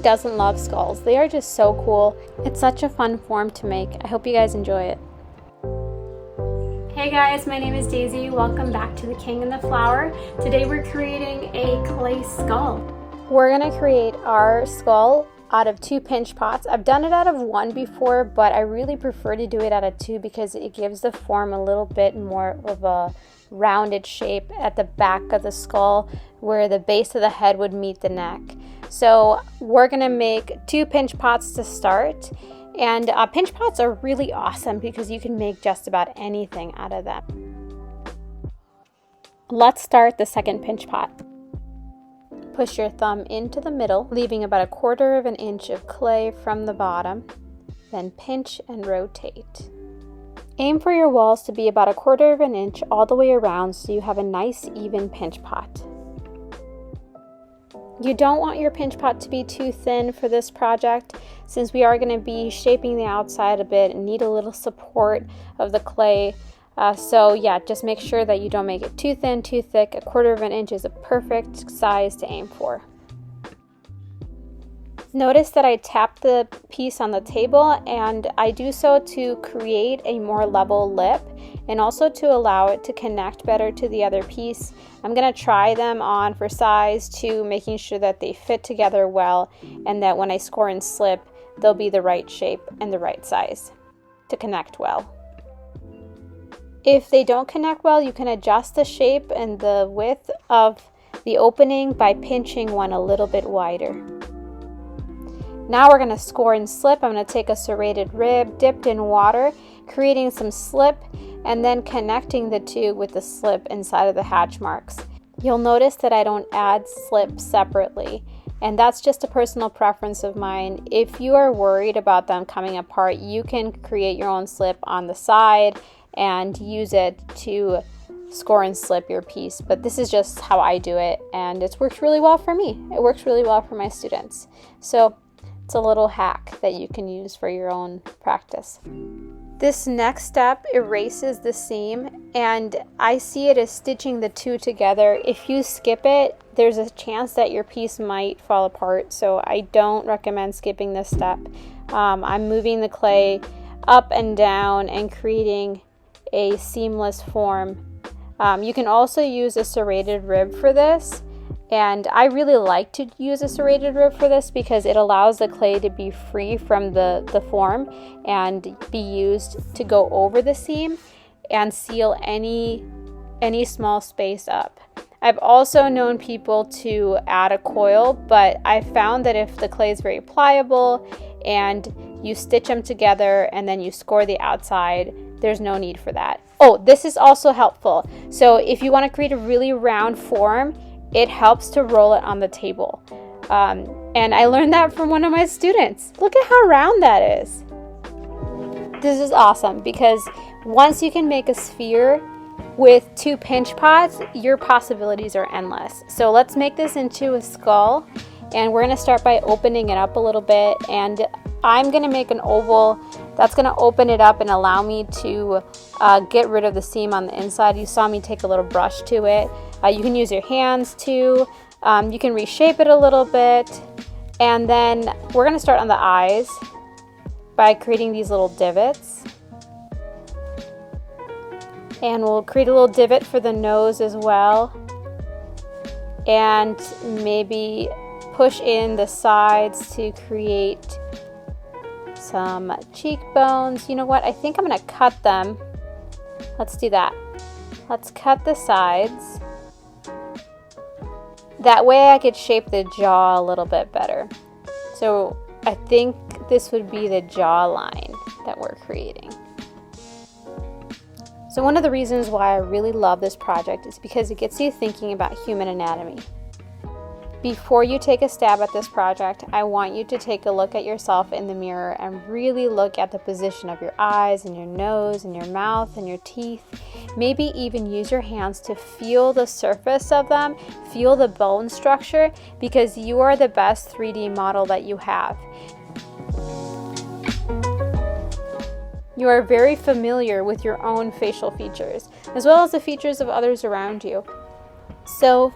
doesn't love skulls? They are just so cool. It's such a fun form to make. I hope you guys enjoy it. Hey guys, my name is Daisy. Welcome back to The King and the Flower. Today we're creating a clay skull. We're gonna create our skull out of 2 pinch pots. I've done it out of 1 before, but I really prefer to do it out of 2 because it gives the form a little bit more of a rounded shape at the back of the skull where the base of the head would meet the neck. So we're gonna make 2 pinch pots to start, and pinch pots are really awesome because you can make just about anything out of them. Let's start the second pinch pot. Push your thumb into the middle, leaving about 1/4 of an inch of clay from the bottom, then pinch and rotate. Aim for your walls to be about 1/4 of an inch all the way around so you have a nice even pinch pot. You don't want your pinch pot to be too thin for this project since we are going to be shaping the outside a bit and need a little support of the clay. So yeah, just make sure that you don't make it too thin, too thick. 1/4 of an inch is a perfect size to aim for. Notice that I tap the piece on the table, and I do so to create a more level lip and also to allow it to connect better to the other piece. I'm going to try them on for size too, making sure that they fit together well and that when I score and slip, they'll be the right shape and the right size to connect well. If they don't connect well, you can adjust the shape and the width of the opening by pinching one a little bit wider. Now we're going to score and slip. I'm going to take a serrated rib dipped in water, creating some slip, and then connecting the two with the slip inside of the hatch marks. You'll notice that I don't add slip separately, and that's just a personal preference of mine. If you are worried about them coming apart, you can create your own slip on the side and use it to score and slip your piece. But this is just how I do it, and it's worked really well for me. It works really well for my students. So it's a little hack that you can use for your own practice. This next step erases the seam, and I see it as stitching the two together. If you skip it, there's a chance that your piece might fall apart, so I don't recommend skipping this step. I'm moving the clay up and down and creating a seamless form. You can also use a serrated rib for this. And I really like to use a serrated rib for this because it allows the clay to be free from the form and be used to go over the seam and seal any small space up. I've also known people to add a coil, but I found that if the clay is very pliable and you stitch them together and then you score the outside, there's no need for that. Oh, this is also helpful. So if you want to create a really round form, it helps to roll it on the table. And I learned that from one of my students. Look at how round that is. This is awesome because once you can make a sphere with 2 pinch pots, your possibilities are endless. So let's make this into a skull, and we're gonna start by opening it up a little bit, and I'm gonna make an oval that's gonna open it up and allow me to get rid of the seam on the inside. You saw me take a little brush to it. You can use your hands too. You can reshape it a little bit. And then we're gonna start on the eyes by creating these little divots. And we'll create a little divot for the nose as well. And maybe push in the sides to create some cheekbones. You know what? I think I'm gonna cut them. Let's do that. Let's cut the sides. That way I could shape the jaw a little bit better. So I think this would be the jawline that we're creating. So one of the reasons why I really love this project is because it gets you thinking about human anatomy. Before you take a stab at this project, I want you to take a look at yourself in the mirror and really look at the position of your eyes and your nose and your mouth and your teeth. Maybe even use your hands to feel the surface of them, feel the bone structure, because you are the best 3D model that you have. You are very familiar with your own facial features, as well as the features of others around you. So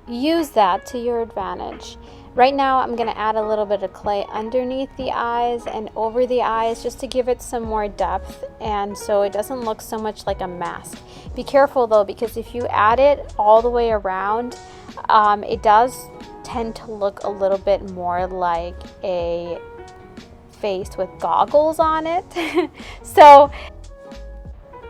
use that to your advantage. Right now I'm going to add a little bit of clay underneath the eyes and over the eyes just to give it some more depth, and so it doesn't look so much like a mask. Be careful though, because if you add it all the way around, it does tend to look a little bit more like a face with goggles on it. So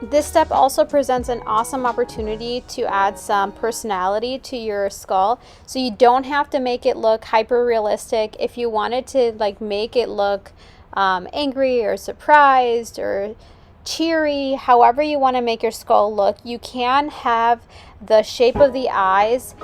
this step also presents an awesome opportunity to add some personality to your skull. So you don't have to make it look hyper realistic. If you wanted to like make it look angry or surprised or cheery, however you want to make your skull look, you can have the shape of the eyes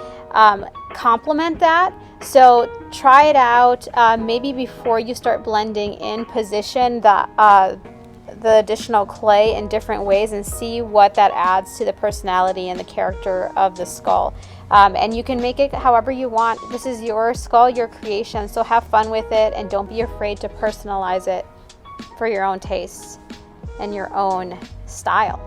complement that. So try it out. Maybe before you start blending in, position the additional clay in different ways and see what that adds to the personality and the character of the skull. And you can make it however you want. This is your skull, your creation, so have fun with it and don't be afraid to personalize it for your own tastes and your own style.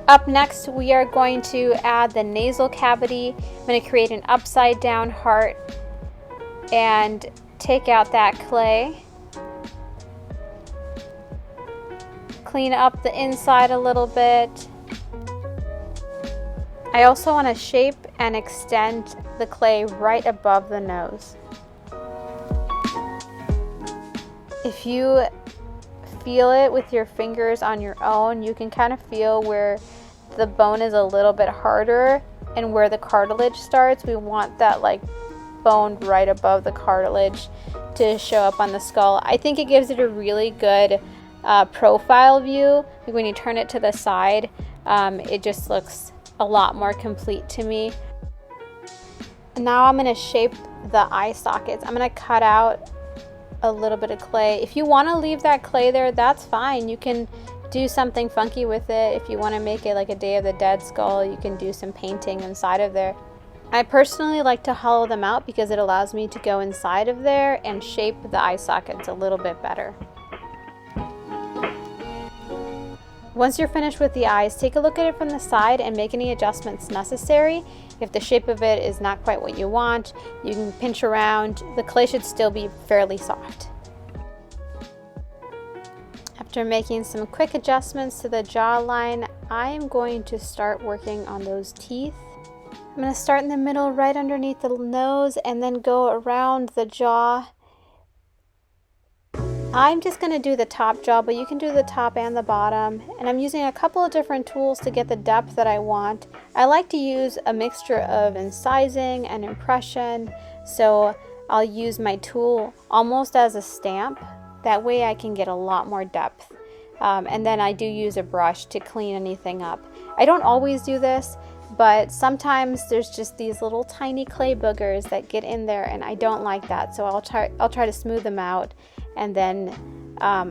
Up next, we are going to add the nasal cavity. I'm going to create an upside down heart and take out that clay. Clean up the inside a little bit. I also want to shape and extend the clay right above the nose. If you feel it with your fingers on your own, you can kind of feel where the bone is a little bit harder and where the cartilage starts. We want that like bone right above the cartilage to show up on the skull. I think it gives it a really good profile view. When you turn it to the side, it just looks a lot more complete to me. And now I'm going to shape the eye sockets. I'm going to cut out a little bit of clay. If you want to leave that clay there, that's fine. You can do something funky with it. If you want to make it like a Day of the Dead skull, you can do some painting inside of there. I personally like to hollow them out because it allows me to go inside of there and shape the eye sockets a little bit better. Once you're finished with the eyes, take a look at it from the side and make any adjustments necessary. If the shape of it is not quite what you want, you can pinch around. The clay should still be fairly soft. After making some quick adjustments to the jawline, I am going to start working on those teeth. I'm going to start in the middle right underneath the nose and then go around the jaw. I'm just going to do the top jaw, but you can do the top and the bottom. And I'm using a couple of different tools to get the depth that I want. I like to use a mixture of incising and impression, so I'll use my tool almost as a stamp. That way I can get a lot more depth. And then I do use a brush to clean anything up. I don't always do this, but sometimes there's just these little tiny clay boogers that get in there and I don't like that. So I'll try to smooth them out and then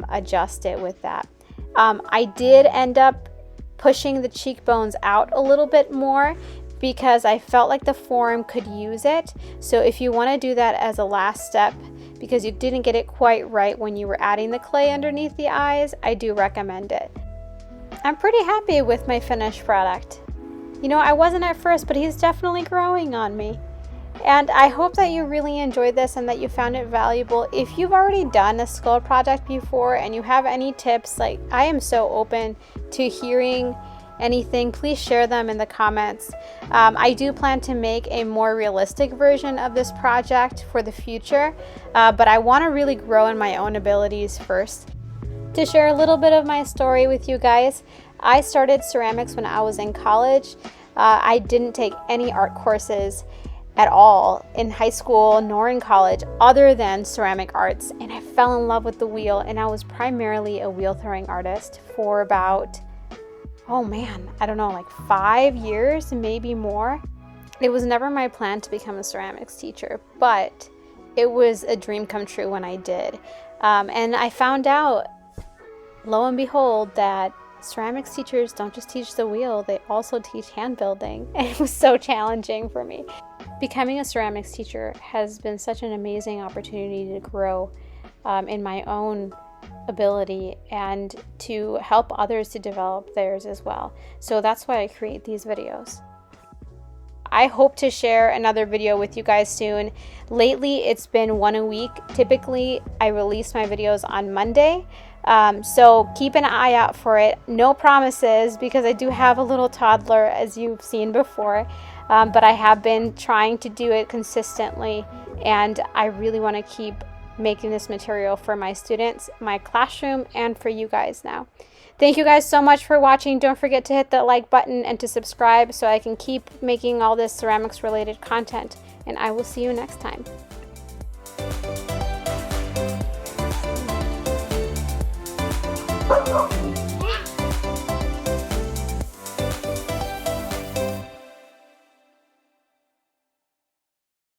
adjust it with that. I did end up pushing the cheekbones out a little bit more because I felt like the form could use it. So if you want to do that as a last step because you didn't get it quite right when you were adding the clay underneath the eyes, I do recommend it. I'm pretty happy with my finished product. You know, I wasn't at first, but he's definitely growing on me. And I hope that you really enjoyed this and that you found it valuable. If you've already done a skull project before and you have any tips, like I am so open to hearing anything, please share them in the comments. I do plan to make a more realistic version of this project for the future, but I want to really grow in my own abilities first. To share a little bit of my story with you guys, I started ceramics when I was in college. I didn't take any art courses at all in high school nor in college other than ceramic arts, and I fell in love with the wheel, and I was primarily a wheel throwing artist for about, oh man, I don't know, like 5 years, maybe more. It was never my plan to become a ceramics teacher, but it was a dream come true when I did. And I found out, lo and behold, that ceramics teachers don't just teach the wheel, they also teach hand building. And it was so challenging for me. Becoming a ceramics teacher has been such an amazing opportunity to grow in my own ability and to help others to develop theirs as well. So that's why I create these videos. I hope to share another video with you guys soon. Lately, it's been one a week. Typically, I release my videos on Monday. So keep an eye out for it. No promises, because I do have a little toddler, as you've seen before. But I have been trying to do it consistently, and I really want to keep making this material for my students, my classroom, and for you guys now. Thank you guys so much for watching. Don't forget to hit the like button and to subscribe so I can keep making all this ceramics related content, and I will see you next time.